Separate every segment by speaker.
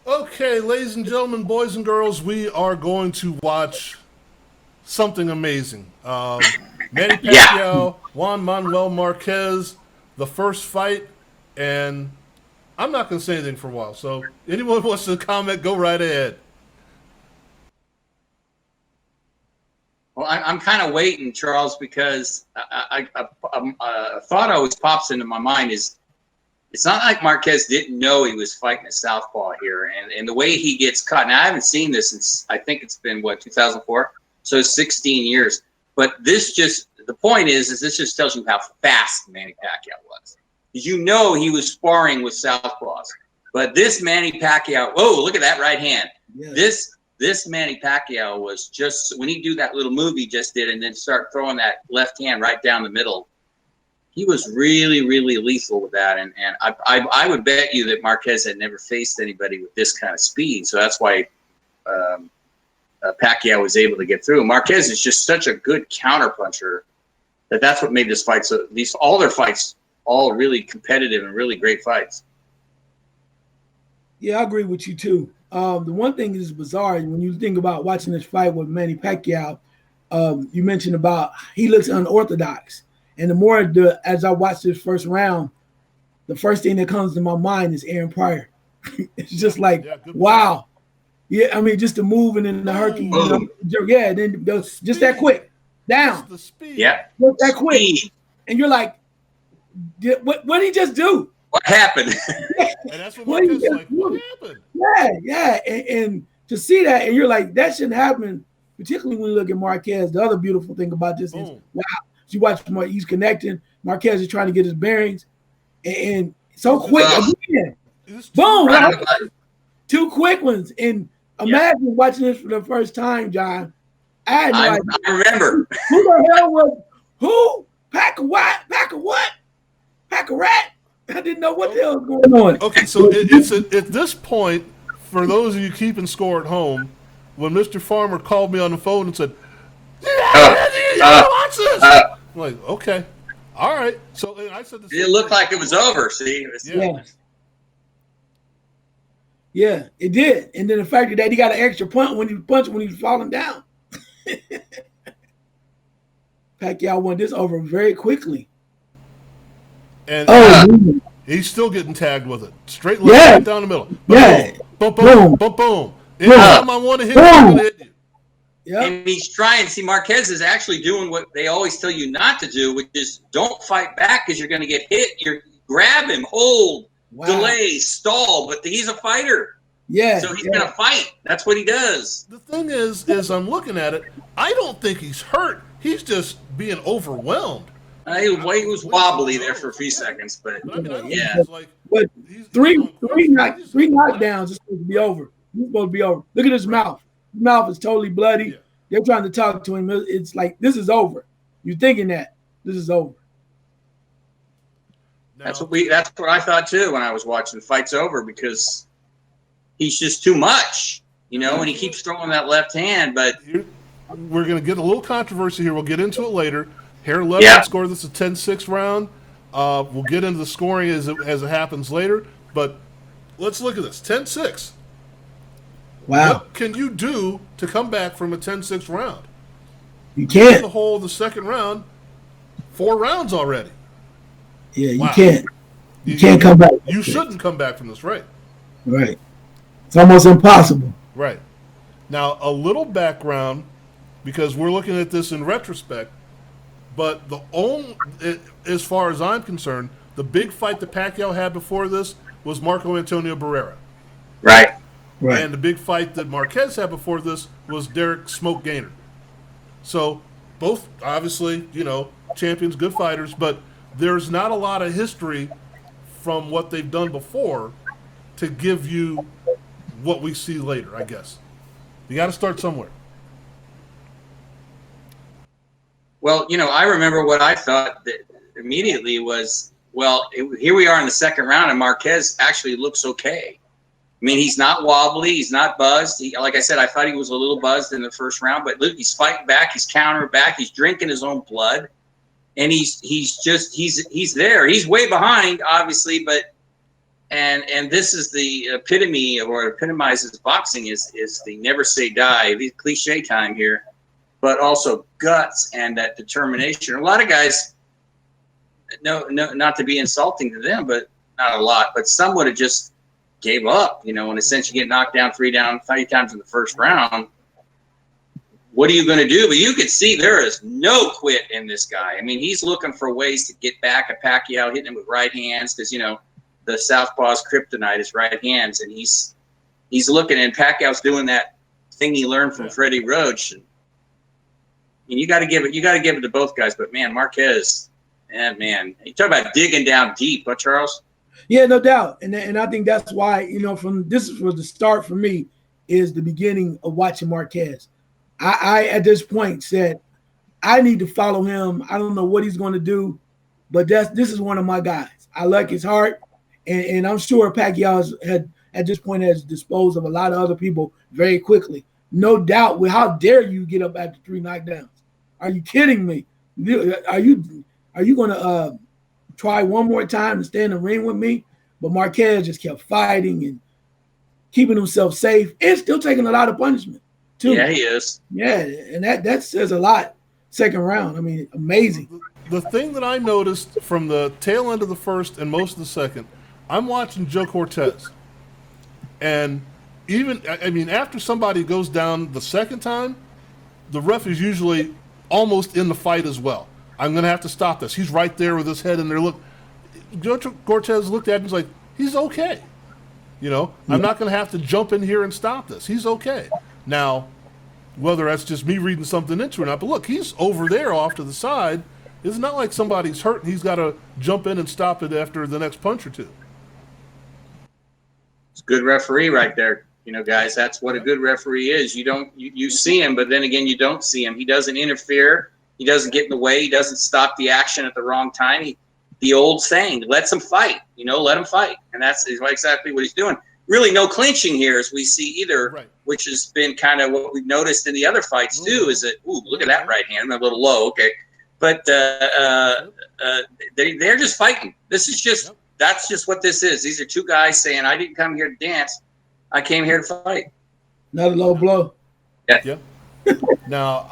Speaker 1: Okay, ladies and gentlemen, boys and girls, we are going to watch something amazing. Manny
Speaker 2: Yeah.
Speaker 1: Pacquiao, Juan Manuel Marquez, the first fight, and I'm not going to say anything for a while. So, anyone who wants to comment, go right ahead.
Speaker 2: Well, I'm kind of waiting, Charles, because a thought always pops into my mind is it's not like Marquez didn't know he was fighting a southpaw here, and the way he gets cut. Now I haven't seen this since I think it's been 2004, so 16 years. But this just the point is this just tells you how fast Manny Pacquiao was. You know he was sparring with southpaws, but this Manny Pacquiao. Whoa! Look at that right hand.
Speaker 3: Yeah.
Speaker 2: This Manny Pacquiao was just when he do that little move he just did, and then start throwing that left hand right down the middle. He was really, really lethal with that, and I would bet you that Marquez had never faced anybody with this kind of speed, so that's why Pacquiao was able to get through. Marquez is just such a good counterpuncher that's what made this fight so. All their fights, all really competitive and really great fights.
Speaker 3: Yeah, I agree with you too. The one thing is bizarre when you think about watching this fight with Manny Pacquiao. You mentioned about he looks unorthodox, and the more as I watch this first round, the first thing that comes to my mind is Aaron Pryor. It's just like, wow, yeah. I mean, just the moving and the herky, yeah. Then just that quick down,
Speaker 1: the speed.
Speaker 2: Yeah,
Speaker 3: just that quick, and you're like, what did he just do?
Speaker 2: What happened?
Speaker 1: And that's what Marquez is like, what happened?
Speaker 3: Yeah. And to see that, and you're like, that shouldn't happen, particularly when you look at Marquez. The other beautiful thing about this is, wow, you watch he's connecting. Marquez is trying to get his bearings, and so quick. Again, boom, two quick ones. And imagine watching this for the first time, John. I
Speaker 2: remember.
Speaker 3: Who the hell was who? Pack a what? Pack a what? Pack a rat? I didn't know what the hell was going on.
Speaker 1: Okay, so it's at this point, for those of you keeping score at home, when Mr. Farmer called me on the phone and said, watch this. I'm like, okay, all right. So I said,
Speaker 2: it looked like it was over. See,
Speaker 3: yeah, it did. And then the fact that he got an extra punch when he was falling down. Pacquiao won this over very quickly.
Speaker 1: And he's still getting tagged with it. Straight left down the middle. Boom, boom, boom, boom. Anytime I want to hit you, I'm going to hit you.
Speaker 2: Yep. And he's trying. See, Marquez is actually doing what they always tell you not to do, which is don't fight back because you're going to get hit. You grab him, hold, delay, stall. But he's a fighter.
Speaker 3: Yeah.
Speaker 2: So he's going to fight. That's what he does.
Speaker 1: The thing is I'm looking at it, I don't think he's hurt. He's just being overwhelmed.
Speaker 2: He was wobbly there for a few seconds, but
Speaker 3: But three knockdowns is supposed to be over. He's supposed to be over. Look at his mouth. His mouth is totally bloody. Yeah. They're trying to talk to him. It's like, this is over. You're thinking that this is over.
Speaker 2: That's what I thought too when I was watching. The fight's over because he's just too much, and he keeps throwing that left hand. But
Speaker 1: we're going to get a little controversy here. We'll get into it later. Hair left score. This is a 10-6 round. We'll get into the scoring as it happens later. But let's look at this. 10-6.
Speaker 3: Wow.
Speaker 1: What can you do to come back from a 10-6 round?
Speaker 3: You can't.
Speaker 1: The whole the second round, 4 rounds already.
Speaker 3: Yeah, you can't. You can't come back.
Speaker 1: You shouldn't come back from this, right?
Speaker 3: Right. It's almost impossible.
Speaker 1: Right. Now, a little background, because we're looking at this in retrospect, but as far as I'm concerned, the big fight that Pacquiao had before this was Marco Antonio Barrera.
Speaker 2: Right.
Speaker 1: And the big fight that Marquez had before this was Derrick "Smoke" Gainer. So both, obviously, champions, good fighters, but there's not a lot of history from what they've done before to give you what we see later, I guess. You got to start somewhere.
Speaker 2: Well, I remember what I thought that immediately was, here we are in the second round, and Marquez actually looks okay. I mean, he's not wobbly. He's not buzzed. Like I said, I thought he was a little buzzed in the first round, but look, he's fighting back. He's countering back. He's drinking his own blood, and he's there. He's way behind, obviously, but And this is the epitome or epitomizes boxing is the never say die, the cliche time here, but also guts and that determination. A lot of guys, no, not to be insulting to them, but not a lot, but some would have just gave up, in a sense. You get knocked down 3 times in the first round. What are you going to do? But you can see there is no quit in this guy. I mean, he's looking for ways to get back at Pacquiao, hitting him with right hands because, the southpaw's kryptonite is right hands, and he's looking, and Pacquiao's doing that thing he learned from Freddie Roach. And you got to give it to both guys. But man, Marquez, man, you talk about digging down deep, huh, Charles?
Speaker 3: Yeah, no doubt, and I think that's why this was the start for me, is the beginning of watching Marquez. I at this point said I need to follow him. I don't know what he's going to do, but this is one of my guys. I like his heart, and I'm sure Pacquiao had at this point has disposed of a lot of other people very quickly. No doubt. Well, how dare you get up after 3 knockdowns? Are you kidding me? Are you going to try one more time and stay in the ring with me? But Marquez just kept fighting and keeping himself safe and still taking a lot of punishment too.
Speaker 2: Yeah, he is.
Speaker 3: Yeah, and that says a lot. Second round, I mean, amazing.
Speaker 1: The thing that I noticed from the tail end of the first and most of the second, I'm watching Joe Cortez. And after somebody goes down the second time, the ref is usually almost in the fight as well. I'm going to have to stop this. He's right there with his head in there. Look, Joe Cortez looked at him and was like, he's okay. I'm not going to have to jump in here and stop this. He's okay. Now, whether that's just me reading something into it or not, but look, he's over there off to the side. It's not like somebody's hurt and he's got to jump in and stop it after the next punch or two.
Speaker 2: It's a good referee right there. Guys, that's what a good referee is. You see him, but then again, you don't see him. He doesn't interfere. He doesn't get in the way. He doesn't stop the action at the wrong time. The old saying, lets him fight, let him fight. And that's exactly what he's doing. Really no clinching here as we see either, right, which has been kind of what we've noticed in the other fights too, is that, look at that right hand. I'm a little low, okay. But they're just fighting. This is just, that's just what this is. These are two guys saying, I didn't come here to dance. I came here to fight.
Speaker 3: Another low blow.
Speaker 1: Yeah. Now,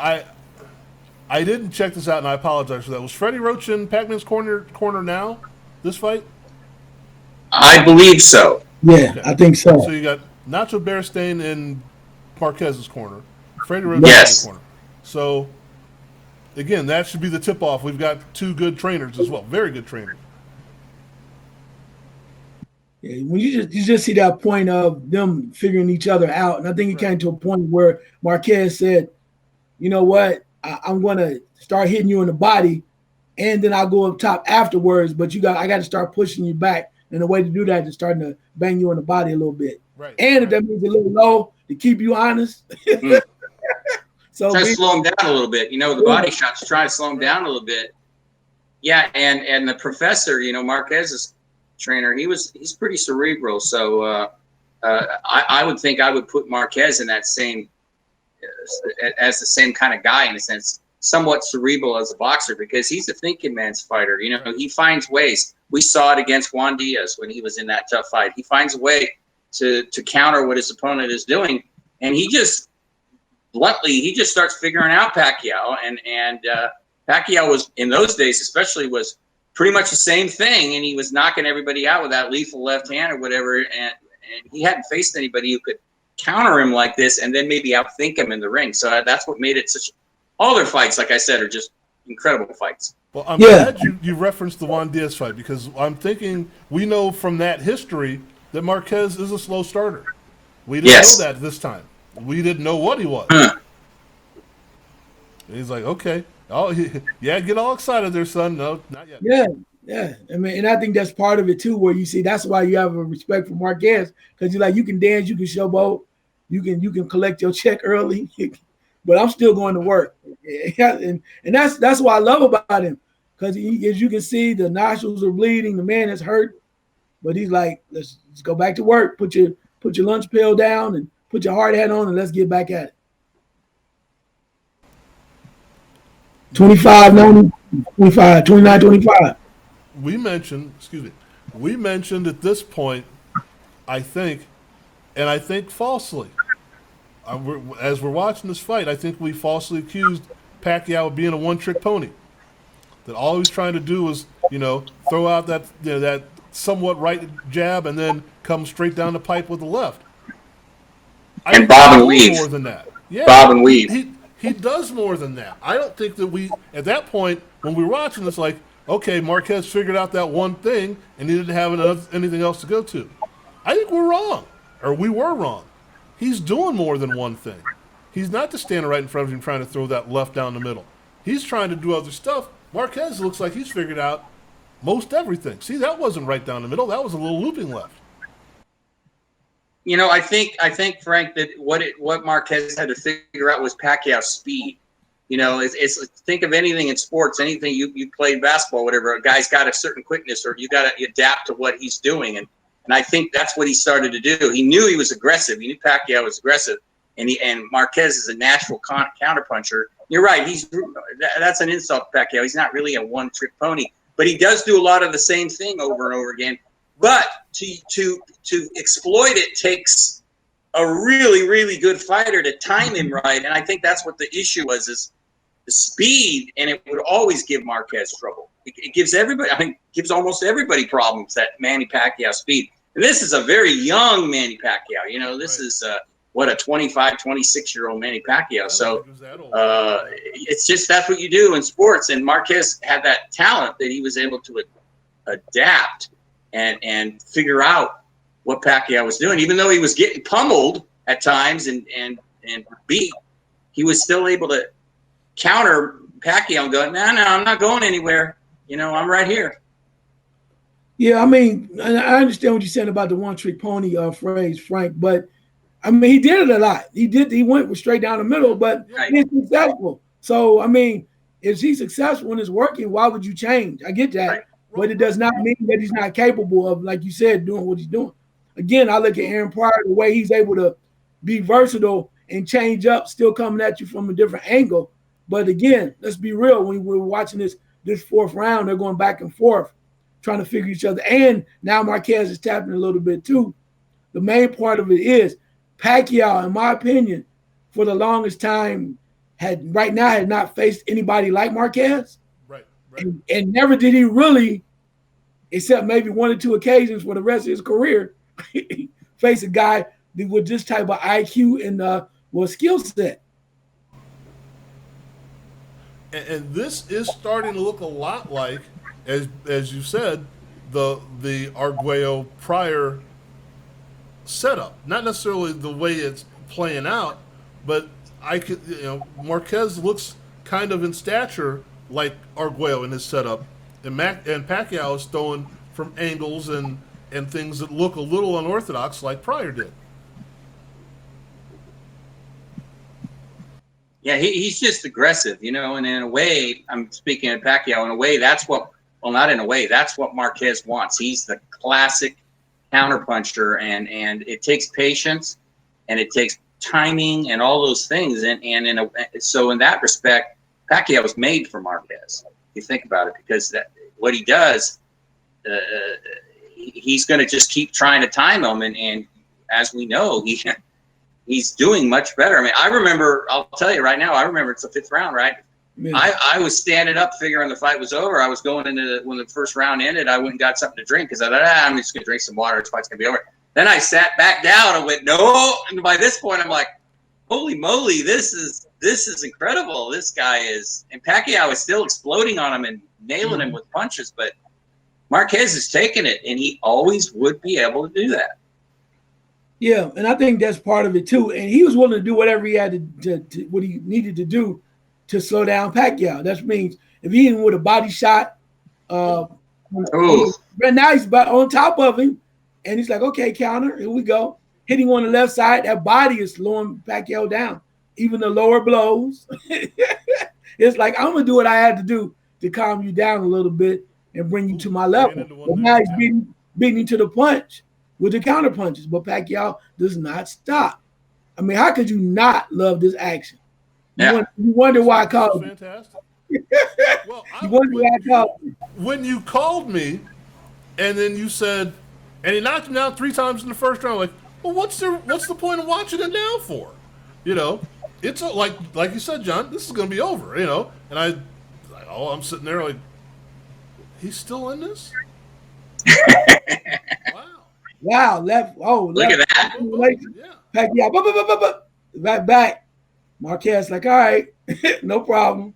Speaker 1: I didn't check this out, and I apologize for that. Was Freddie Roach in Pac-Man's corner now, this fight?
Speaker 2: I believe so.
Speaker 3: Yeah, okay. I think so.
Speaker 1: So you got Nacho Beristain in Marquez's corner, Freddie Roach in the corner. So, again, that should be the tip-off. We've got 2 good trainers as well, very good trainers.
Speaker 3: Yeah, when you just see that point of them figuring each other out, and I think it came to a point where Marquez said, you know what, I'm going to start hitting you in the body, and then I'll go up top afterwards, but I got to start pushing you back. And the way to do that is starting to bang you in the body a little bit. Right. And if that means a little low to keep you honest.
Speaker 2: So try to slow him down a little bit. The body shots, try to slow him down a little bit. Yeah, and the professor, Marquez's trainer, he's pretty cerebral. So I would think I would put Marquez in that same as the same kind of guy in a sense, somewhat cerebral as a boxer, because he's a thinking man's fighter. He finds ways. We saw it against Juan Diaz when he was in that tough fight. He finds a way to counter what his opponent is doing, and he just starts figuring out Pacquiao. And Pacquiao was, in those days especially, was pretty much the same thing, and he was knocking everybody out with that lethal left hand or whatever, and he hadn't faced anybody who could counter him like this and then maybe outthink him in the ring. So that's what made it such. All their fights, like I said, are just incredible fights.
Speaker 1: Well, I'm glad you referenced the Juan Diaz fight, because I'm thinking we know from that history that Marquez is a slow starter. We didn't know that this time. We didn't know what he was. He's like, okay. Oh, get all excited there, son. No, not yet.
Speaker 3: Yeah. I mean, and I think that's part of it too, where you see that's why you have a respect for Marquez, because you're like, you can dance, you can showboat, you can collect your check early. But I'm still going to work, and that's what I love about him, because as you can see, the nostrils are bleeding, the man is hurt, but he's like, let's go back to work. Put your lunch pail down and put your hard hat on, and let's get back at it. 29, 25.
Speaker 1: We mentioned at this point I think, and I think falsely. As we're watching this fight, I think we falsely accused Pacquiao of being a one-trick pony. That all he was trying to do was, throw out that somewhat right jab and then come straight down the pipe with the left.
Speaker 2: And bob and weave.
Speaker 1: More than that. Yeah,
Speaker 2: bob and weave.
Speaker 1: He does more than that. I don't think that we, at that point, when we were watching this, like, okay, Marquez figured out that one thing and he didn't have anything else to go to. I think we're wrong, or we were wrong. He's doing more than one thing. He's not just standing right in front of him trying to throw that left down the middle. He's trying to do other stuff. Marquez looks like he's figured out most everything. See, that wasn't right down the middle. That was a little looping left.
Speaker 2: I think Frank, that what Marquez had to figure out was Pacquiao's speed. It's think of anything in sports, anything you played basketball, whatever. A guy's got a certain quickness, or you got to adapt to what he's doing, and I think that's what he started to do. He knew he was aggressive. He knew Pacquiao was aggressive, and Marquez is a natural counterpuncher. You're right. That's an insult to Pacquiao. He's not really a one-trick pony, but he does do a lot of the same thing over and over again. But to exploit it takes a really, really good fighter to time him right. And I think that's what the issue was, is the speed, and it would always give Marquez trouble. It gives everybody, gives almost everybody problems, that Manny Pacquiao speed. And this is a very young Manny Pacquiao. This is a 25, 26-year-old Manny Pacquiao. So it's just, that's what you do in sports. And Marquez had that talent that he was able to adapt and figure out what Pacquiao was doing. Even though he was getting pummeled at times and beat, he was still able to counter Pacquiao and go, no, I'm not going anywhere. I'm right here.
Speaker 3: Yeah, I understand what you're saying about the one-trick pony phrase, Frank, but he did it a lot. He went straight down the middle, but he's successful. So, if he's successful and it's working, why would you change? I get that. Right. But it does not mean that he's not capable of, like you said, doing what he's doing. Again, I look at Aaron Pryor, the way he's able to be versatile and change up, still coming at you from a different angle. But again, let's be real. When we're watching this fourth round, they're going back and forth, trying to figure each other. And now Marquez is tapping a little bit too. The main part of it is Pacquiao, in my opinion, for the longest time, had not faced anybody like Marquez. Right. And never did he really, except maybe one or two occasions for the rest of his career, face a guy with this type of IQ and skill set.
Speaker 1: And this is starting to look a lot like, as you said, the Arguello Pryor setup. Not necessarily the way it's playing out, but Marquez looks kind of in stature like Arguello in his setup, and Pacquiao is throwing from angles and things that look a little unorthodox like Pryor did.
Speaker 2: Yeah, he's just aggressive, and in a way, I'm speaking of Pacquiao, in a way, that's what Marquez wants. He's the classic counterpuncher, and it takes patience, and it takes timing, and all those things. So in that respect, Pacquiao was made for Marquez. If you think about it, because what he does, he's going to just keep trying to time him, and as we know, he's doing much better. I'll tell you right now, it's the fifth round, right? Yeah. I was standing up figuring the fight was over. I was going into when the first round ended, I went and got something to drink because I thought, I'm just going to drink some water. This fight's going to be over. Then I sat back down and went, no. And by this point, I'm like, holy moly, this is incredible. This guy is, and Pacquiao is still exploding on him and nailing him with punches, but Marquez is taking it, and he always would be able to do that.
Speaker 3: Yeah, and I think that's part of it too. And he was willing to do whatever he had to what he needed to do to slow down Pacquiao. That means if he hit him with a body shot, but now he's on top of him, and he's like, okay, counter, here we go. Hitting on the left side, that body is slowing Pacquiao down. Even the lower blows. It's like, I'm going to do what I had to do to calm you down a little bit and bring you to my level. But now he's beating you to the punch with the counter punches. But Pacquiao does not stop. How could you not love this action?
Speaker 2: Yeah.
Speaker 3: You wonder why I called you.
Speaker 1: Fantastic.
Speaker 3: Well, you wonder why I called you.
Speaker 1: When you called me and then you said, And he knocked him down 3 times in the first round. Like, well, what's the point of watching it now for? You know, it's like you said, John. This is going to be over. You know, and I'm sitting there like, he's still in this. Wow.
Speaker 3: Wow, left. Oh,
Speaker 2: Look at that.
Speaker 1: Yeah.
Speaker 3: Pacquiao, back. Marquez like, all right, no problem.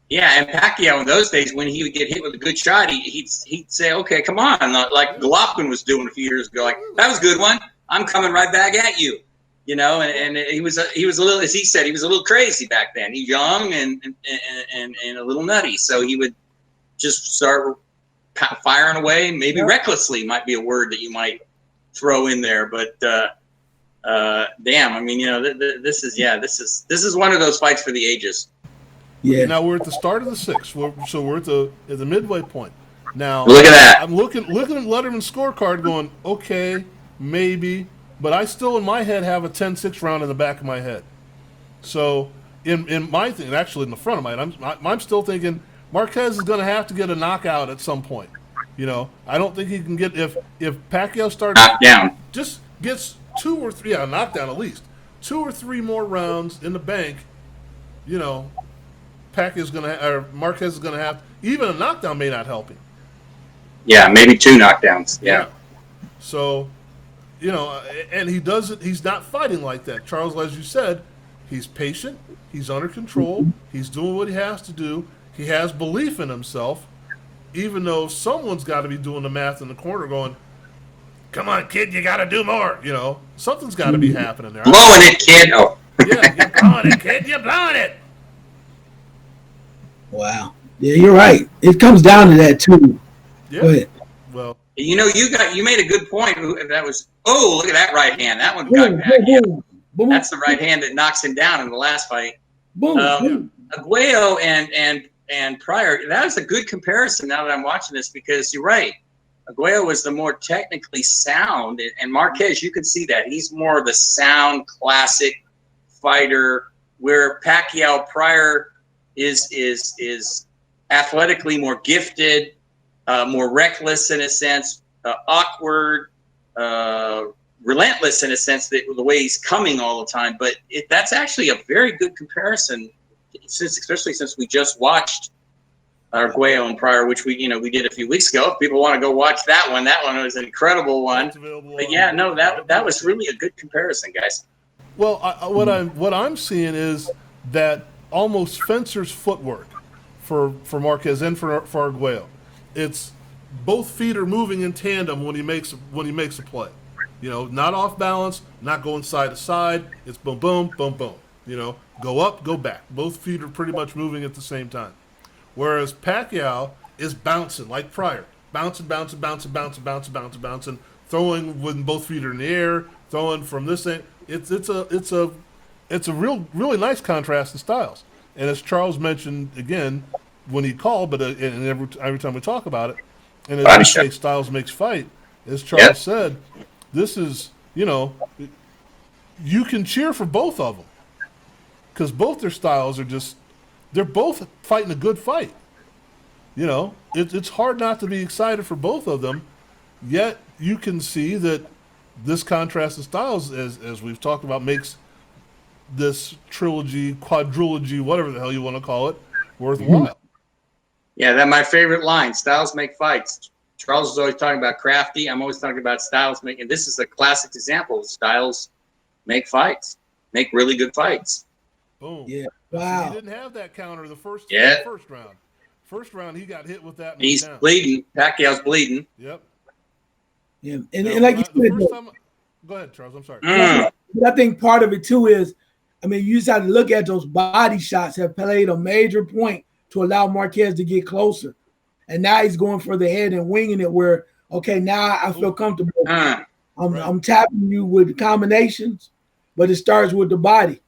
Speaker 2: Yeah, and Pacquiao in those days, when he would get hit with a good shot, he'd say, "Okay, come on," like Golovkin was doing a few years ago. Like, that was a good one. I'm coming right back at you. You know, and he was a little, as he said, he was a little crazy back then. He's young and a little nutty, so he would just start firing away. Maybe recklessly might be a word that you might throw in there, but damn, I mean, you know, this is one of those fights for the ages.
Speaker 1: Yeah. Now we're at the start of the 6th, so we're at the midway point. Now
Speaker 2: look at that.
Speaker 1: I'm looking at Letterman's scorecard, going, okay, maybe, but I still in my head have a 10-6 round in the back of my head. So in my thing, actually in the front of my head, I'm still thinking Marquez is going to have to get a knockout at some point. You know, I don't think he can get if Pacquiao starts
Speaker 2: knocked down,
Speaker 1: just gets 2 or 3, knockdown at least 2 or 3 more rounds in the bank. You know, Marquez is going to have, even a knockdown may not help him.
Speaker 2: Yeah, maybe 2 knockdowns. Yeah.
Speaker 1: So, you know, and he doesn't. He's not fighting like that, Charles. As you said, he's patient. He's under control. He's doing what he has to do. He has belief in himself, even though someone's got to be doing the math in the corner, going, "Come on, kid, you got to do more." You know, something's got to be happening there.
Speaker 2: Blowing it, kid. Oh.
Speaker 1: Yeah, you're blowing it, kid. You're blowing it.
Speaker 3: Wow. Yeah, you're right. It comes down to that too.
Speaker 1: Yeah.
Speaker 3: Go ahead.
Speaker 1: Well,
Speaker 2: you know, you made a good point. That was, look at that right hand. That one got Pacquiao.
Speaker 3: Boom.
Speaker 2: That's the right hand that knocks him down in the last fight.
Speaker 3: Boom.
Speaker 2: Aguayo and Pryor. That was a good comparison. Now that I'm watching this, because you're right. Aguayo was the more technically sound, and Marquez, you can see that he's more of the sound, classic fighter. Where Pacquiao, Pryor is athletically more gifted, more reckless in a sense, awkward, relentless in a sense, that the way he's coming all the time. But that's actually a very good comparison, especially since we just watched Arguello and Pryor, which we did a few weeks ago. If people want to go watch that one was an incredible one. But yeah, no, that was really a good comparison, guys.
Speaker 1: Well, what I'm seeing is that almost fencer's footwork for Marquez and for Arguello. It's both feet are moving in tandem when he makes a play. You know, not off balance, not going side to side. It's boom, boom, boom, boom. You know, go up, go back. Both feet are pretty much moving at the same time. Whereas Pacquiao is bouncing like Pryor, bouncing, throwing when both feet are in the air, throwing from this thing. It's a really nice contrast in styles. And as Charles mentioned again when he called, but and every time we talk about it, and as we say, styles makes fight. As Charles said, this is, you know, you can cheer for both of them because both their styles are they're both fighting a good fight. You know, it's hard not to be excited for both of them. Yet you can see that this contrast in styles, as we've talked about, makes this trilogy, quadrilogy, whatever the hell you want to call it, worthwhile.
Speaker 2: Yeah, that's my favorite line. Styles make fights. Charles is always talking about crafty. I'm always talking about styles making. This is a classic example. Styles make fights, make really good fights.
Speaker 1: Boom.
Speaker 3: Yeah. Wow.
Speaker 1: He didn't have that counter the first round. First round, he got hit with that. And
Speaker 2: he's bleeding. Pacquiao's bleeding.
Speaker 1: Yep.
Speaker 3: Yeah, and like you said,
Speaker 1: go ahead, Charles. I'm sorry.
Speaker 3: But I think part of it too is, I mean, you just have to look at those body shots have played a major point to allow Marquez to get closer. And now he's going for the head and winging it where, okay, now I feel comfortable. I'm tapping you with combinations, but it starts with the body.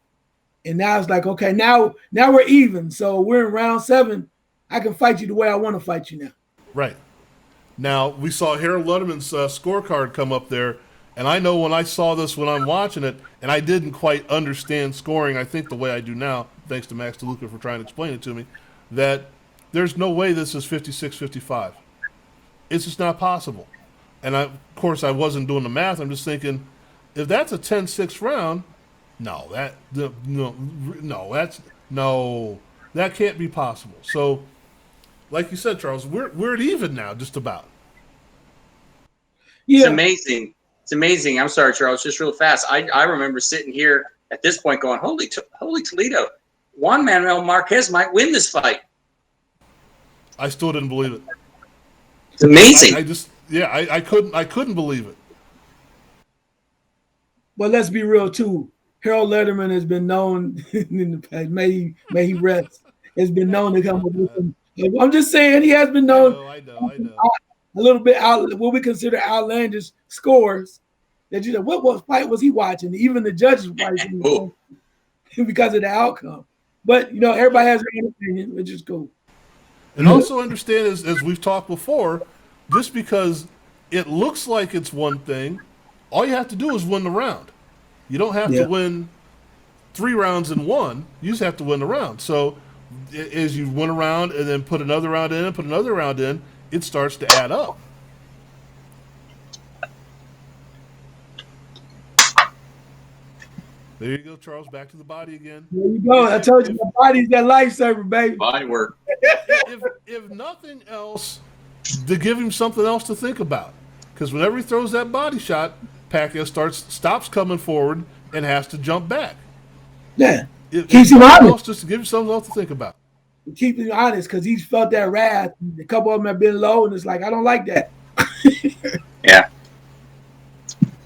Speaker 3: And now it's like, okay, now we're even. So we're in round 7. I can fight you the way I want to fight you now.
Speaker 1: Right. Now, we saw Harold Lutterman's scorecard come up there. And I know when I saw this when I'm watching it, and I didn't quite understand scoring, I think the way I do now, thanks to Max DeLuca for trying to explain it to me, that there's no way this is 56-55. It's just not possible. And of course, I wasn't doing the math. I'm just thinking, if that's a 10-6 round, that can't be possible. So, like you said, Charles, we're at even now, just about.
Speaker 2: It's amazing. It's amazing. I'm sorry, Charles, just real fast. I remember sitting here at this point going, holy Toledo, Juan Manuel Marquez might win this fight.
Speaker 1: I still didn't believe it.
Speaker 2: It's amazing.
Speaker 1: I couldn't believe it.
Speaker 3: But let's be real too. Harold Letterman has been known in the past, may he rest, has been known to come up with some. I'm just saying he has been known.
Speaker 1: I know.
Speaker 3: A little bit out what we consider outlandish scores. That you know, what fight was he watching? Even the judges watching because of the outcome. But you know, everybody has their own opinion, which is cool.
Speaker 1: And also understand, as we've talked before, just because it looks like it's one thing, all you have to do is win the round. You don't have to win 3 rounds in one. You just have to win the round. So as you win a round and then put another round in and put another round in, it starts to add up. There you go, Charles. Back to the body again.
Speaker 3: There you go. I told you, my body's that lifesaver, baby.
Speaker 2: Body work.
Speaker 1: If nothing else, to give him something else to think about. Because whenever he throws that body shot, Pacquiao stops coming forward and has to jump back.
Speaker 3: Yeah.
Speaker 1: Keeps him honest. Just to give him something else to think about.
Speaker 3: Keep him honest because he's felt that wrath. A couple of them have been low, and it's like, I don't like that.
Speaker 2: Yeah.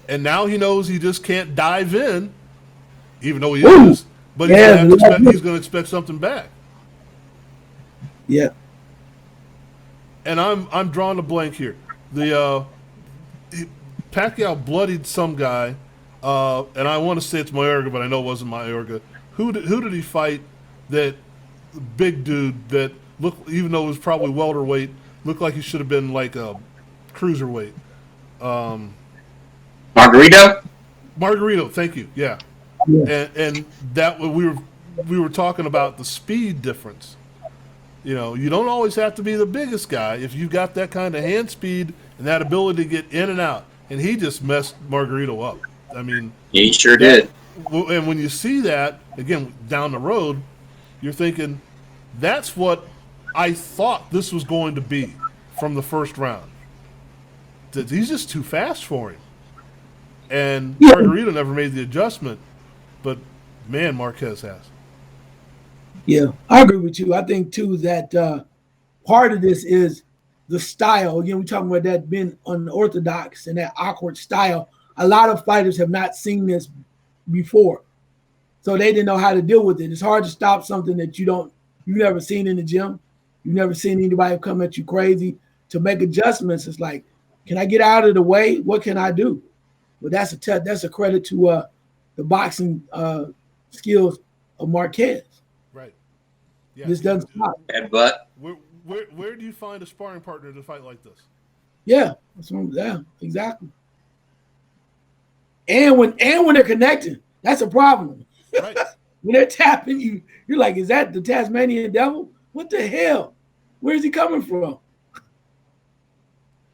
Speaker 1: And now he knows he just can't dive in, even though he is, but he's going to expect something back.
Speaker 3: Yeah.
Speaker 1: And I'm drawing a blank here. Pacquiao bloodied some guy, and I want to say it's Mayorga, but I know it wasn't Mayorga. Who did he fight? That big dude that looked, even though it was probably welterweight, looked like he should have been like a cruiserweight. Margarito, thank you. Yeah. And that we were talking about the speed difference. You know, you don't always have to be the biggest guy if you've got that kind of hand speed and that ability to get in and out. And he just messed Margarito up. I mean,
Speaker 2: he sure did.
Speaker 1: And when you see that again down the road, you're thinking, that's what I thought this was going to be from the first round. That he's just too fast for him. And Margarito never made the adjustment, but man, Marquez has.
Speaker 3: Yeah, I agree with you. I think too that part of this is the style. Again, we're talking about that being unorthodox and that awkward style. A lot of fighters have not seen this before, so they didn't know how to deal with it. It's hard to stop something that you've never seen in the gym. You've never seen anybody come at you crazy. To make adjustments, it's like, can I get out of the way? What can I do? But that's a credit to the boxing skills of Marquez.
Speaker 1: Right. Yeah.
Speaker 3: This doesn't stop.
Speaker 2: Headbutt.
Speaker 1: Where do you find a sparring partner to fight like this?
Speaker 3: Yeah, exactly. And when they're connecting, that's a problem.
Speaker 1: Right.
Speaker 3: When they're tapping you, you're like, is that the Tasmanian devil? What the hell? Where's he coming from?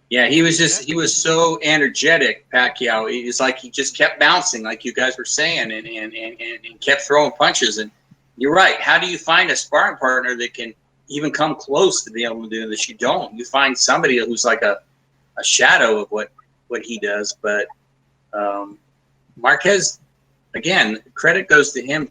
Speaker 2: Yeah, he was so energetic, Pacquiao. It's like he just kept bouncing, like you guys were saying, and kept throwing punches. And you're right. How do you find a sparring partner that can even come close to being able to do this? You don't. You find somebody who's like a shadow of what he does. But Marquez, again, credit goes to him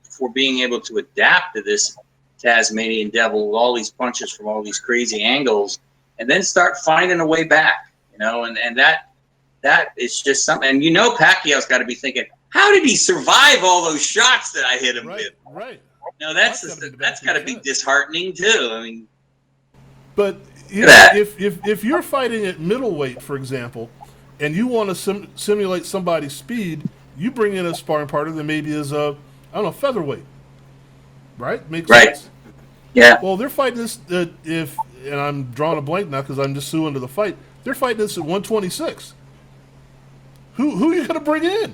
Speaker 2: for being able to adapt to this Tasmanian devil with all these punches from all these crazy angles, and then start finding a way back, you know, and that is just something. And you know, Pacquiao's got to be thinking, how did he survive all those shots that I hit him with?
Speaker 1: Right.
Speaker 2: You know, that's got to be disheartening too. I mean,
Speaker 1: but you know, if you're fighting at middleweight, for example, and you want to simulate somebody's speed, you bring in a sparring partner that maybe is featherweight, right? Makes sense.
Speaker 2: Yeah.
Speaker 1: Well, they're fighting this and I'm drawing a blank now because I'm just so into the fight. They're fighting this at 126. Who are you going to bring in?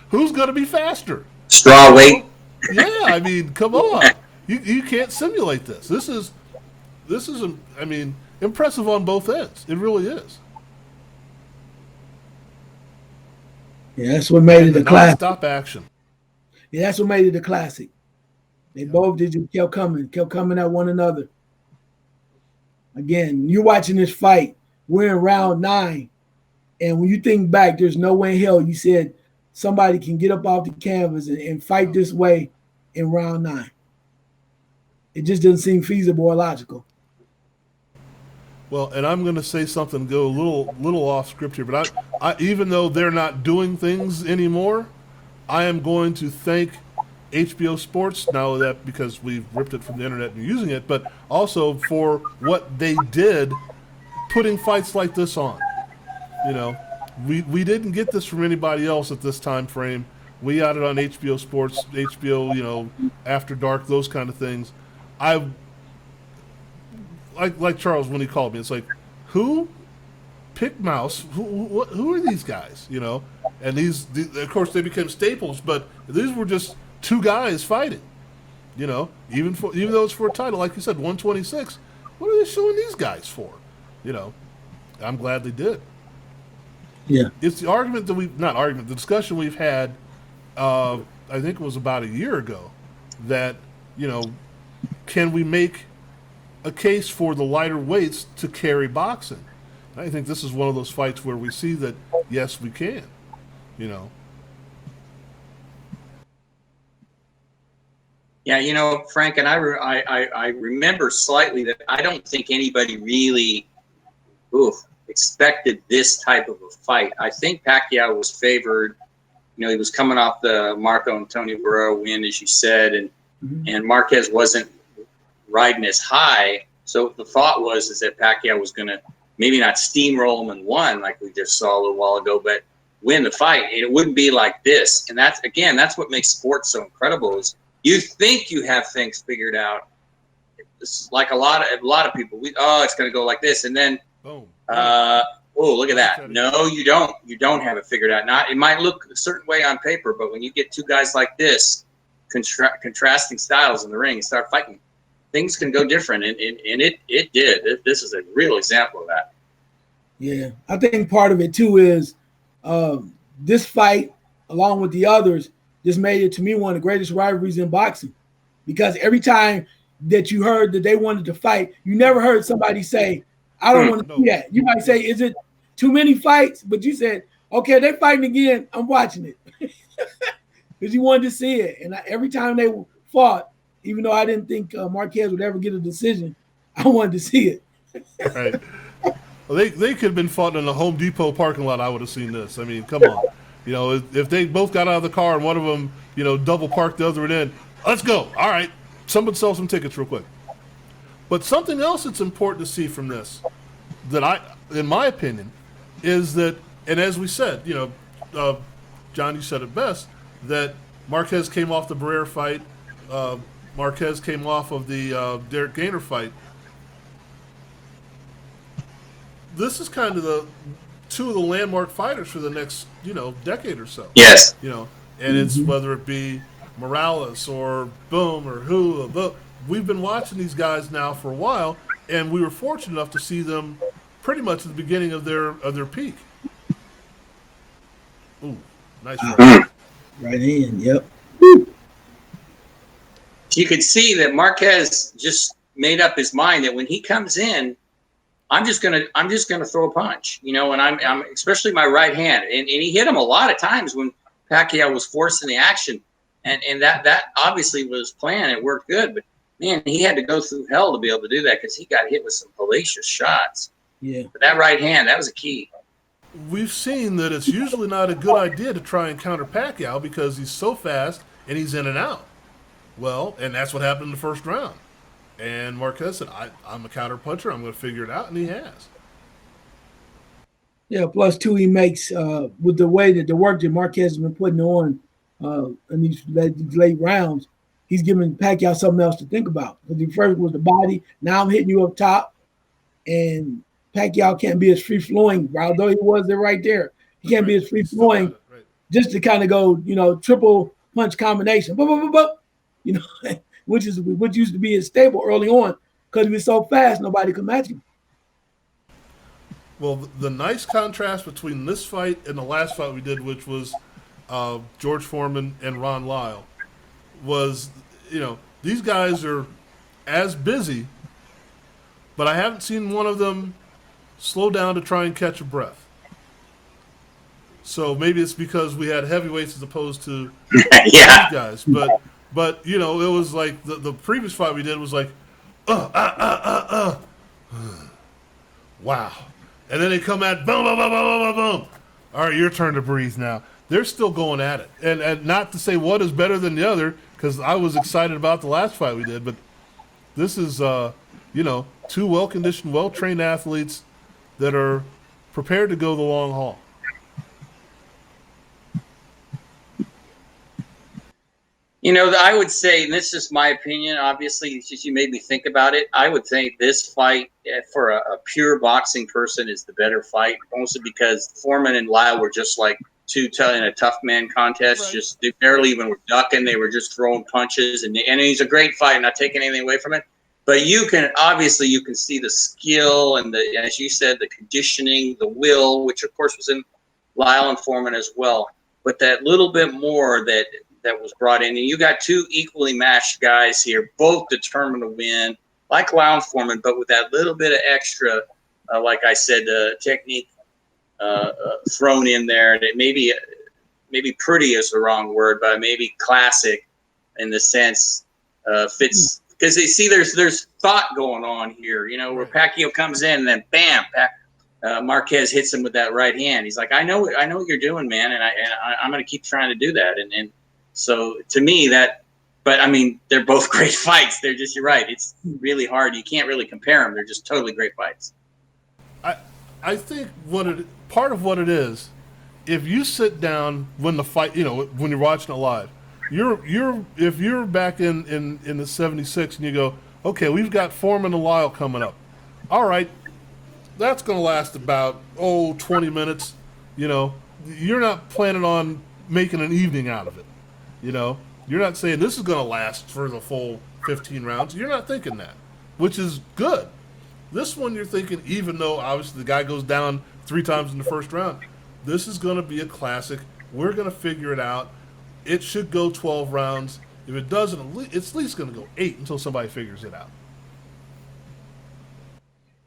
Speaker 1: Who's going to be faster?
Speaker 2: Straw weight.
Speaker 1: Yeah, I mean, come on. You can't simulate this. This is impressive on both ends. It really is.
Speaker 3: Yeah, that's what made
Speaker 1: And
Speaker 3: it
Speaker 1: the
Speaker 3: a classic.
Speaker 1: non-stop action.
Speaker 3: Yeah, that's what made it a classic. They both just kept coming at one another. Again, you're watching this fight. We're in round 9, and when you think back, there's no way in hell you said somebody can get up off the canvas and fight this way in round 9. It just doesn't seem feasible or logical.
Speaker 1: Well, and I'm going to say something, go a little off script here, but I even though they're not doing things anymore, I am going to thank HBO Sports now that because we've ripped it from the internet and using it, but also for what they did, putting fights like this on. You know, we didn't get this from anybody else at this time frame. We got it on HBO Sports, HBO, After Dark, those kind of things. I like Charles when he called me. It's like, who picked Mouse? Who are these guys? And these of course they became staples, but these were just two guys fighting. Even though it's for a title, like you said, 126. What are they showing these guys for? I'm glad they did.
Speaker 3: Yeah,
Speaker 1: It's the argument that the discussion we've had. I think it was about a year ago that can we make a case for the lighter weights to carry boxing? I think this is one of those fights where we see that yes, we can.
Speaker 2: Yeah, Frank, and I remember slightly that I don't think anybody really expected this type of a fight. I think Pacquiao was favored. He was coming off the Marco Antonio Barrera win, as you said, and Marquez wasn't riding as high. So the thought was that Pacquiao was going to maybe not steamroll him in one like we just saw a little while ago, but win the fight. And it wouldn't be like this. And that's what makes sports so incredible is you think you have things figured out. It's like a lot of people. It's going to go like this, and then
Speaker 1: boom.
Speaker 2: Look at that. No, you don't. You don't have it figured out. It might look a certain way on paper, but when you get two guys like this, contrasting styles in the ring and start fighting, things can go different. And it did. This is a real example of that.
Speaker 3: Yeah. I think part of it, too, is this fight, along with the others, just made it, to me, one of the greatest rivalries in boxing. Because every time that you heard that they wanted to fight, you never heard somebody say, I don't want to see that. You might say, is it too many fights? But you said, okay, they're fighting again. I'm watching it. Because you wanted to see it. And every time they fought, even though I didn't think Marquez would ever get a decision, I wanted to see it.
Speaker 1: Right. Well, they could have been fought in the Home Depot parking lot. I would have seen this. I mean, come on. If they both got out of the car and one of them, double parked the other end, let's go. All right. Someone sell some tickets real quick. But something else that's important to see from this, that in my opinion, is that, and as we said, John, you said it best, that Marquez came off the Barrera fight, Marquez came off of the Derrick Gainer fight. This is kind of the two of the landmark fighters for the next, decade or so.
Speaker 2: Yes.
Speaker 1: And it's whether it be Morales or Boom or who. We've been watching these guys now for a while, and we were fortunate enough to see them pretty much at the beginning of their peak. Ooh, nice right.
Speaker 3: Right in, yep.
Speaker 2: You could see that Marquez just made up his mind that when he comes in, I'm just gonna throw a punch, and I'm especially my right hand, and he hit him a lot of times when Pacquiao was forcing the action, and that obviously was planned. It worked good, but man, he had to go through hell to be able to do that because he got hit with some hellacious shots.
Speaker 3: Yeah.
Speaker 2: But that right hand, that was a key.
Speaker 1: We've seen that it's usually not a good idea to try and counter Pacquiao because he's so fast and he's in and out. Well, and that's what happened in the first round. And Marquez said, I'm a counter puncher. I'm going to figure it out, and he has.
Speaker 3: Yeah, plus, too, he makes, with the way that the work that Marquez has been putting on in these late rounds, he's giving Pacquiao something else to think about. Because the first was the body. Now I'm hitting you up top. And Pacquiao can't be as free-flowing, although he was there right there. He can't be as free-flowing just to kind of go, triple punch combination, which used to be his staple early on because he was so fast, nobody could match him.
Speaker 1: Well, the nice contrast between this fight and the last fight we did, which was George Foreman and Ron Lyle, was, these guys are as busy, but I haven't seen one of them slow down to try and catch a breath. So maybe it's because we had heavyweights as opposed to
Speaker 2: Yeah.
Speaker 1: these guys. But it was like the previous fight we did was like, wow. And then they come at boom, boom, boom, boom, boom, boom. All right, your turn to breathe now. They're still going at it. And not to say what is better than the other, because I was excited about the last fight we did, but this is, two well-conditioned, well-trained athletes that are prepared to go the long haul.
Speaker 2: I would say, and this is my opinion, obviously, it's just you made me think about it. I would think this fight, for a pure boxing person, is the better fight, mostly because Foreman and Lyle were just like two in a tough man contest. Right. Just they barely even were ducking. They were just throwing punches. And he's a great fight, not taking anything away from it. But you can see the skill and as you said, the conditioning, the will, which of course was in Lyle and Foreman as well. But that little bit more that was brought in, and you got two equally matched guys here, both determined to win, like Lyle and Foreman, but with that little bit of extra, like I said, technique thrown in there. That maybe pretty is the wrong word, but maybe classic in the sense fits. Because they see there's thought going on here, where Pacquiao comes in and then bam, Marquez hits him with that right hand. He's like, I know what you're doing, man, and I'm going to keep trying to do that. And so to me but I mean, they're both great fights. They're just, you're right. It's really hard. You can't really compare them. They're just totally great fights.
Speaker 1: I think part of what it is, if you sit down when the fight, when you're watching it live, if you're back in the 76 and you go, okay, we've got Foreman and Lyle coming up. All right, that's going to last about 20 minutes. You're not planning on making an evening out of it. You're not saying this is going to last for the full 15 rounds. You're not thinking that, which is good. This one you're thinking, even though obviously the guy goes down 3 times in the first round, this is going to be a classic. We're going to figure it out. It should go 12 rounds. If it doesn't, it's at least going to go 8 until somebody figures it out.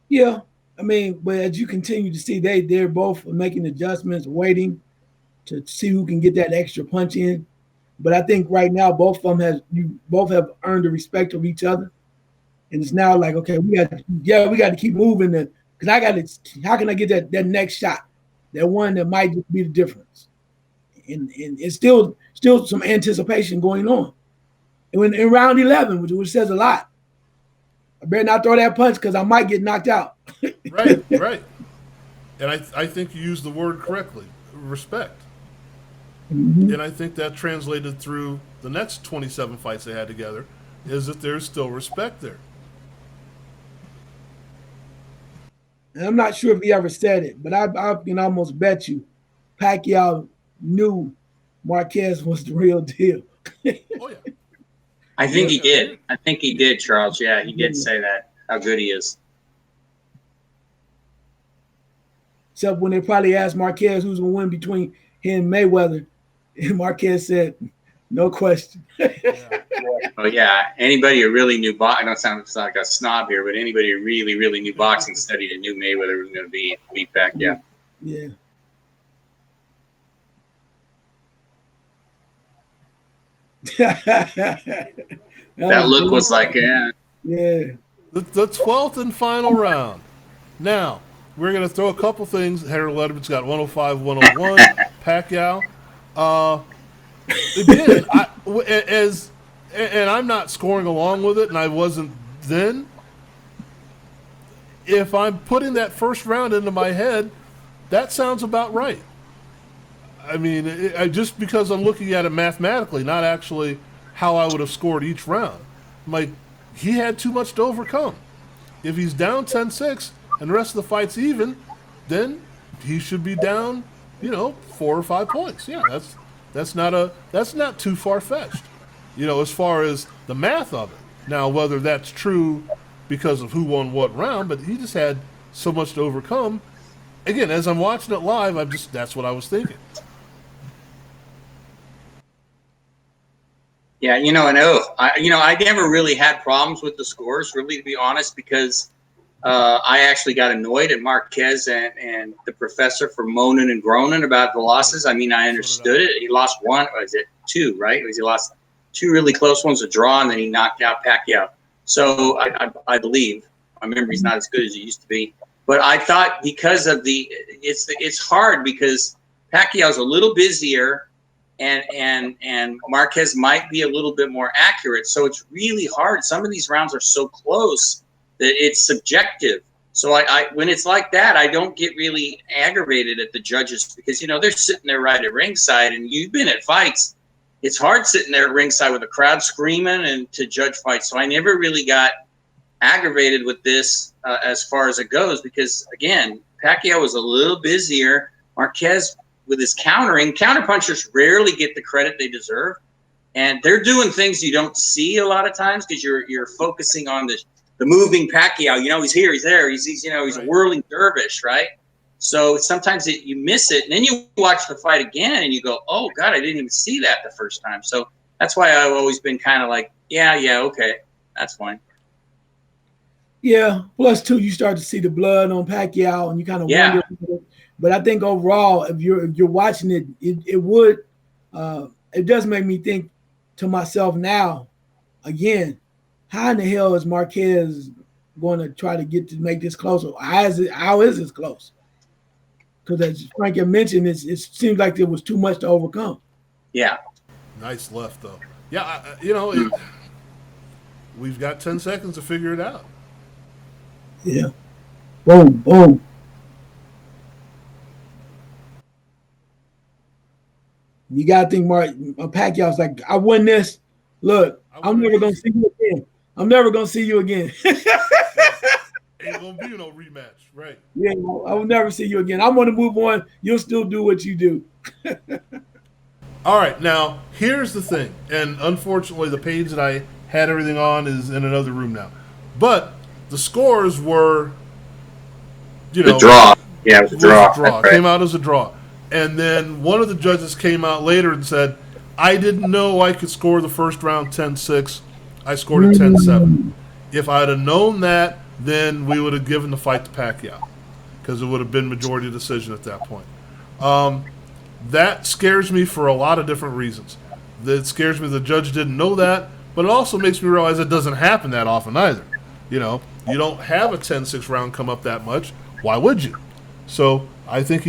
Speaker 3: Yeah, I mean, but as you continue to see, they're both making adjustments, waiting to see who can get that extra punch in. But I think right now both of them have earned the respect of each other, and it's now like, okay, we got to keep moving. Because how can I get that next shot, that one that might just be the difference? And it's still some anticipation going on. And in round 11, which says a lot, I better not throw that punch because I might get knocked out.
Speaker 1: Right. And I think you used the word correctly, respect. Mm-hmm. And I think that translated through the next 27 fights they had together, is that there's still respect there.
Speaker 3: And I'm not sure if he ever said it, but I can almost bet you Pacquiao knew Marquez was the real deal.
Speaker 1: Oh, yeah.
Speaker 2: I think he did. I think he did, Charles. Yeah, he did say that, how good he is.
Speaker 3: Except when they probably asked Marquez who's going to win between him and Mayweather, and Marquez said, no question.
Speaker 2: Oh, yeah. Anybody who really knew boxing, I don't sound like a snob here, but anybody who really, really knew boxing studied and knew Mayweather was going to beat Pacquiao.
Speaker 3: Yeah.
Speaker 2: That look was like,
Speaker 3: yeah.
Speaker 1: The 12th and final round. Now, we're going to throw a couple things. Harold Letterman's got 105, 101. Pacquiao. Again, and I'm not scoring along with it, and I wasn't then. If I'm putting that first round into my head, that sounds about right. I mean, just because I'm looking at it mathematically, not actually how I would have scored each round. I'm like, he had too much to overcome. If he's down 10-6 and the rest of the fight's even, then he should be down, 4 or 5 points. Yeah, that's not too far-fetched, as far as the math of it. Now, whether that's true because of who won what round, but he just had so much to overcome. again, as I'm watching it live, that's what I was thinking.
Speaker 2: Yeah, I never really had problems with the scores, really, to be honest, because I actually got annoyed at Marquez and the professor for moaning and groaning about the losses. I mean, I understood it. He lost one, or is it two, right? He lost two really close ones, a draw, and then he knocked out Pacquiao. So I believe my memory's not as good as it used to be. But I thought because of it's hard because Pacquiao's a little busier, and Marquez might be a little bit more accurate. So it's really hard. Some of these rounds are so close that it's subjective. So I when it's like that, I don't get really aggravated at the judges because, they're sitting there right at ringside, and you've been at fights. It's hard sitting there at ringside with a crowd screaming and to judge fights. So I never really got aggravated with this as far as it goes because, again, Pacquiao was a little busier. Marquez, with his counterpunchers rarely get the credit they deserve. And they're doing things you don't see a lot of times because you're focusing on the moving Pacquiao. He's here, he's there, he's a whirling dervish, right? So sometimes you miss it, and then you watch the fight again, and you go, "Oh God, I didn't even see that the first time." So that's why I've always been kind of like, "Yeah, okay, that's fine."
Speaker 3: Yeah. Plus, too, you start to see the blood on Pacquiao, and you kind of wonder. But I think overall, if you're watching it, it does make me think to myself now, again, how in the hell is Marquez going to try to make this closer? How is this close? Because as Frank had mentioned, it seems like there was too much to overcome.
Speaker 2: Yeah.
Speaker 1: Nice left, though. Yeah, we've got 10 seconds to figure it out.
Speaker 3: Yeah. Boom, boom. You got to think Pacquiao's like, I won this. Look, I'm never going to see you again. I'm never going to see you again.
Speaker 1: Ain't going to be no rematch, right?
Speaker 3: Yeah, I will never see you again. I'm going to move on. You'll still do what you do.
Speaker 1: All right, now, here's the thing. And unfortunately, the page that I had everything on is in another room now. But the scores were,
Speaker 2: the draw. Yeah, it was a draw.
Speaker 1: Right. Came out as a draw. And then one of the judges came out later and said, I didn't know I could score the first round 10-6. I scored it 10-7. If I'd have known that, then we would have given the fight to Pacquiao because it would have been majority decision at that point. That scares me for a lot of different reasons. It scares me the judge didn't know that, but it also makes me realize it doesn't happen that often either. You don't have a 10-6 round come up that much. Why would you? So I think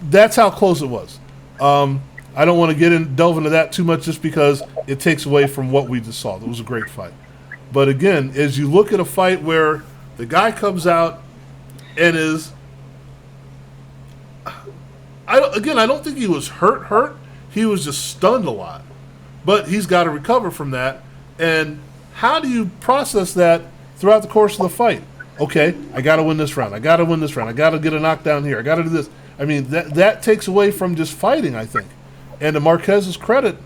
Speaker 1: that's how close it was. I don't want to delve into that too much just because it takes away from what we just saw. It was a great fight. But again, as you look at a fight where the guy comes out and is, I don't think he was hurt. He was just stunned a lot. But he's got to recover from that. And how do you process that throughout the course of the fight? Okay, I got to win this round. I got to get a knockdown here. I got to do this. I mean, that takes away from just fighting, I think. And to Marquez's credit,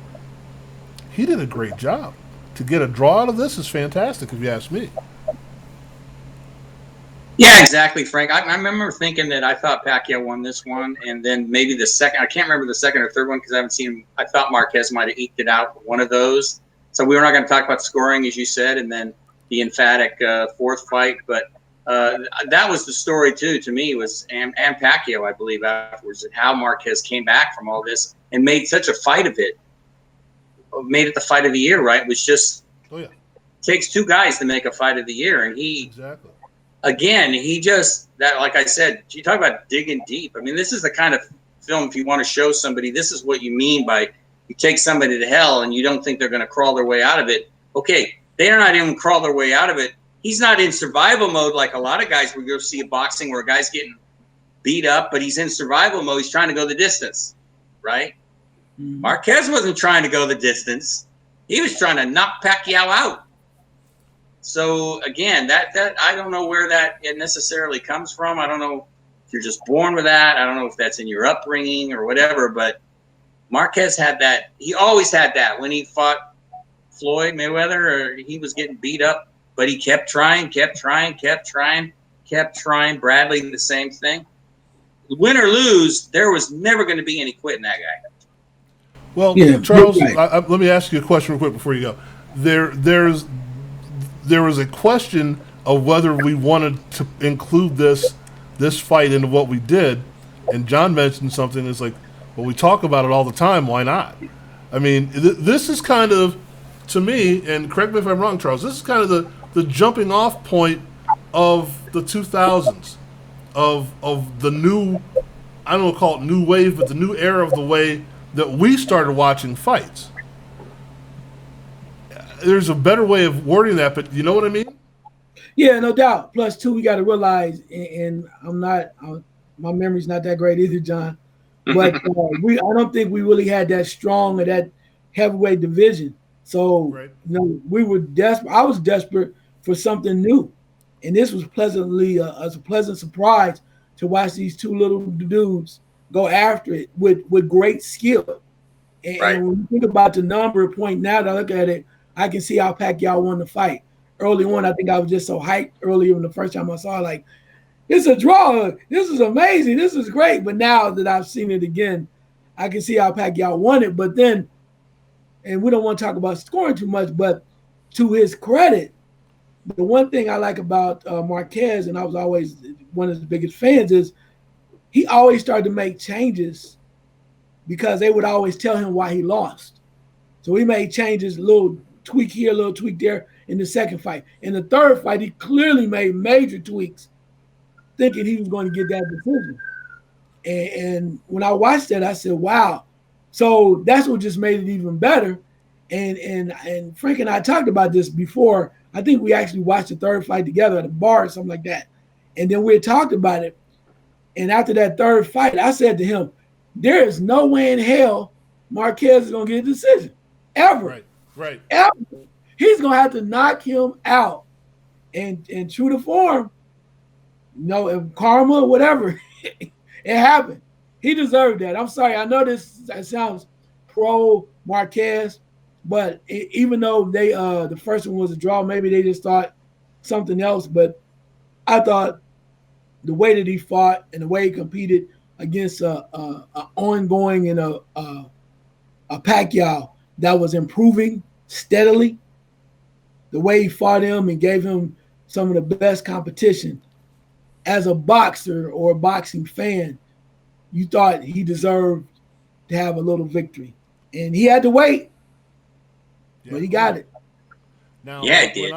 Speaker 1: he did a great job. To get a draw out of this is fantastic, if you ask me.
Speaker 2: Yeah, exactly, Frank. I remember thinking that I thought Pacquiao won this one, and then maybe the second. I can't remember the second or third one because I haven't seen him. I thought Marquez might have eked it out one of those. So we were not going to talk about scoring, as you said, and then the emphatic fourth fight. But that was the story, too, to me, was and Pacquiao, I believe, afterwards, and how Marquez came back from all this and made such a fight of it. Made it the fight of the year, right? Which just takes two guys to make a fight of the year. And
Speaker 1: exactly.
Speaker 2: Again, like I said, you talk about digging deep. I mean, this is the kind of film, if you want to show somebody, this is what you mean by you take somebody to hell and you don't think they're going to crawl their way out of it. Okay, they're not even crawl their way out of it. He's not in survival mode like a lot of guys where you'll see a boxing where a guy's getting beat up, but he's in survival mode. He's trying to go the distance, right? Mm-hmm. Marquez wasn't trying to go the distance. He was trying to knock Pacquiao out. So again, that I don't know where that it necessarily comes from. I don't know if you're just born with that. I don't know if that's in your upbringing or whatever. But Marquez had that. He always had that when he fought Floyd Mayweather. Or he was getting beat up, but he kept trying, kept kept trying. Bradley, the same thing. Win or lose, there was never going to be any quitting that guy.
Speaker 1: Well,
Speaker 3: Yeah,
Speaker 1: Charles,
Speaker 3: right.
Speaker 1: let me ask you a question real quick before you go. There was a question of whether we wanted to include this fight into what we did, and John mentioned something that's like, well, we talk about it all the time. Why not? I mean, this is kind of, to me, and correct me if I'm wrong, Charles. This is kind of the jumping off point of the 2000s, of the new, I don't want to call it new wave, but the new era of the way that we started watching fights. There's a better way of wording that, but you know what I mean?
Speaker 3: Yeah, no doubt. Plus, two, we got to realize, and my memory's not that great either, John. But I don't think we really had that strong of that heavyweight division. So,
Speaker 1: Right.
Speaker 3: we were desperate. I was desperate for something new, and this was pleasantly a pleasant surprise to watch these two little dudes go after it with great skill. And,
Speaker 2: Right.
Speaker 3: and when you think about the number point now that I look at it, I can see how Pacquiao won the fight. Early on, I think I was just so hyped earlier in the first time I saw it, like, it's a draw. This is amazing. This is great. But now that I've seen it again, I can see how Pacquiao won it. But then, and we don't want to talk about scoring too much, but to his credit, the one thing I like about Marquez, and I was always one of his biggest fans, is he always started to make changes because they would always tell him why he lost. So he made changes, a little tweak here, a little tweak there in the second fight. In the third fight, he clearly made major tweaks, thinking he was going to get that decision. And when I watched that, I said, wow. So that's what just made it even better. And Frank and I talked about this before. I think we actually watched the third fight together at a bar or something like that. And then we had talked about it. And after that third fight, I said to him, there is no way in hell Marquez is going to get a decision. Ever.
Speaker 1: Right.
Speaker 3: Ever. He's going to have to knock him out. And true to form, if karma, whatever, it happened. He deserved that. I'm sorry. I know that sounds pro Marquez, but even though they the first one was a draw, maybe they just thought something else. But I thought the way that he fought and the way he competed against a ongoing and a Pacquiao that was improving steadily, the way he fought him and gave him some of the best competition. As a boxer or a boxing fan, you thought he deserved to have a little victory. And he had to wait, but he got it.
Speaker 1: Now,
Speaker 2: Yeah, it did.